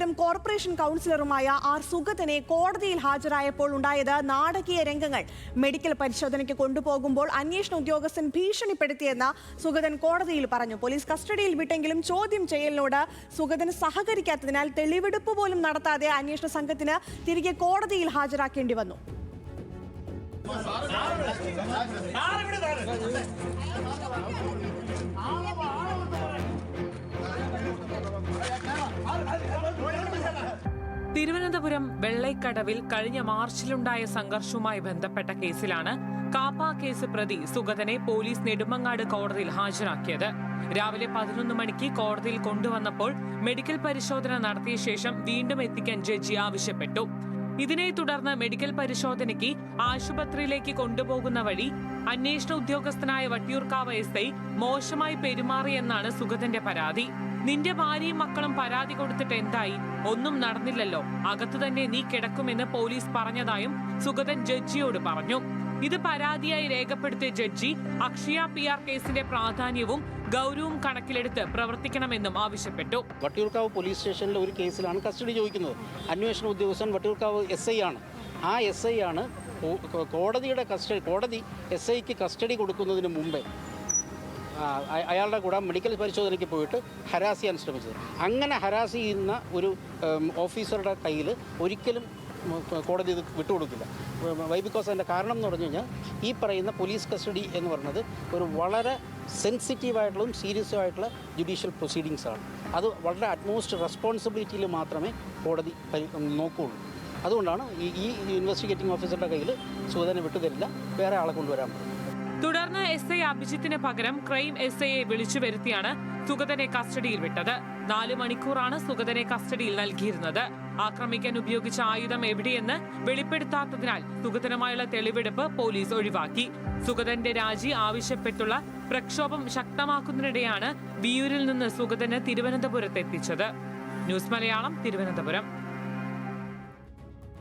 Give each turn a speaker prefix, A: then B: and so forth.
A: നേതാക്കളും corporation കൗൺസിലറുമായ R സുഗതനെ കോടതിയിൽ ഹാജരായപ്പോൾ ഉണ്ടായത് നാടകീയ രംഗങ്ങൾ. മെഡിക്കൽ പരിശോധനയ്ക്ക് കൊണ്ടുപോകുമ്പോൾ അന്വേഷണ ഉദ്യോഗസ്ഥൻ ഭീഷണിപ്പെടുത്തിയെന്ന് സുഗതൻ കോടതിയിൽ പറഞ്ഞു. പോലീസ് കസ്റ്റഡിയിൽ വിട്ടെങ്കിലും ചോദ്യം ചെയ്യലിനോട് സുഗതൻ സഹകരിക്കാത്തതിനാൽ തെളിവെടുപ്പ് പോലും നടത്താതെ അന്വേഷണ സംഘത്തിന് തിരികെ കോടതിയിൽ ഹാജരാക്കേണ്ടി വന്നു.
B: തിരുവനന്തപുരം വെള്ളൈക്കടവിൽ കഴിഞ്ഞ മാർച്ചിലുണ്ടായ സംഘർഷവുമായി ബന്ധപ്പെട്ട കേസിലാണ് കാപ്പ കേസ് പ്രതി സുഗതനെ പോലീസ് നെടുമങ്ങാട് കോടതിയിൽ ഹാജരാക്കിയത്. രാവിലെ 11 മണിക്ക് കോടതിയിൽ കൊണ്ടുവന്നപ്പോൾ മെഡിക്കൽ പരിശോധന നടത്തിയ ശേഷം വീണ്ടും എത്തിക്കാൻ ജഡ്ജി ആവശ്യപ്പെട്ടു. ഇതിനെ തുടർന്ന് മെഡിക്കൽ പരിശോധനയ്ക്ക് ആശുപത്രിയിലേക്ക് കൊണ്ടുപോകുന്ന വഴി അന്വേഷണ ഉദ്യോഗസ്ഥനായ വട്ടിയൂർക്കാവ് എസ്ഐ മോശമായി പെരുമാറിയെന്നാണ് സുഗതന്റെ പരാതി. നിന്റെ ഭാര്യയും മക്കളും പരാതി കൊടുത്തിട്ട് എന്തായി? ഒന്നും നടന്നില്ലല്ലോ, അകത്തു തന്നെ നീ കിടക്കുമെന്ന് പോലീസ് പറഞ്ഞതായും സുഗതൻ ജഡ്ജിയോട് പറഞ്ഞു. ഇത് പരാതിയായി രേഖപ്പെടുത്തിയ ജഡ്ജി അക്ഷയ PR കേസിന്റെ പ്രാധാന്യവും ഗൗരവവും കണക്കിലെടുത്ത് പ്രവർത്തിക്കണമെന്നും ആവശ്യപ്പെട്ടു.
C: വട്ടിയൂർക്കാവ് പോലീസ് സ്റ്റേഷനിലെ ഒരു കേസിലാണ് കസ്റ്റഡി ചോദിക്കുന്നത്. അന്വേഷണ ഉദ്യോഗസ്ഥൻ വട്ടിയൂർക്കാവ് SI ആണ്. ആ SI ആണ് കോടതി SIക്ക് കസ്റ്റഡി കൊടുക്കുന്നതിന് മുമ്പേ അയാളുടെ കൂടെ മെഡിക്കൽ പരിശോധനയ്ക്ക് പോയിട്ട് ഹരാസ് ചെയ്യാൻ ശ്രമിച്ചത്. അങ്ങനെ ഹരാസ് ചെയ്യുന്ന ഒരു ഓഫീസറുടെ കയ്യിൽ ഒരിക്കലും കോടതി ഇത് വിട്ടുകൊടുക്കില്ല. വൈ ബിക്കോസ് അതിൻ്റെ കാരണം എന്ന് പറഞ്ഞു കഴിഞ്ഞാൽ ഈ പറയുന്ന പോലീസ് കസ്റ്റഡി എന്ന് പറയുന്നത് ഒരു വളരെ സെൻസിറ്റീവായിട്ടുള്ളതും സീരിയസും ആയിട്ടുള്ള ജുഡീഷ്യൽ പ്രൊസീഡിങ്സ് ആണ്. അത് വളരെ അറ്റ്മോസ്റ്റ് റെസ്പോൺസിബിലിറ്റിയിൽ മാത്രമേ കോടതി നോക്കുകയുള്ളൂ. അതുകൊണ്ടാണ് ഈ ഇൻവെസ്റ്റിഗേറ്റിംഗ് ഓഫീസറുടെ കയ്യിൽ സുഗതനെ വിട്ടുതരില്ല, വേറെ ആളെ കൊണ്ടുവരാൻ പറയും.
B: തുടർന്ന് SI അഭിജിത്തിന് പകരം ക്രൈം SIയെ വിളിച്ചു വരുത്തിയാണ് സുഗതനെ കസ്റ്റഡിയിൽ വിട്ടത്. 4 മണിക്കൂറാണ് സുഗതനെ കസ്റ്റഡിയിൽ നൽകിയിരുന്നത്. ആക്രമിക്കാൻ ഉപയോഗിച്ച ആയുധം എവിടെയെന്ന് വെളിപ്പെടുത്താത്തതിനാൽ സുഗതനുമായുള്ള തെളിവെടുപ്പ് പോലീസ് ഒഴിവാക്കി. സുഗതന്റെ രാജി ആവശ്യപ്പെട്ടുള്ള പ്രക്ഷോഭം ശക്തമാക്കുന്നതിനിടെയാണ് വിയൂരിൽ നിന്ന് സുഗതന് തിരുവനന്തപുരത്ത് എത്തിച്ചത്. ന്യൂസ് മലയാളം, തിരുവനന്തപുരം.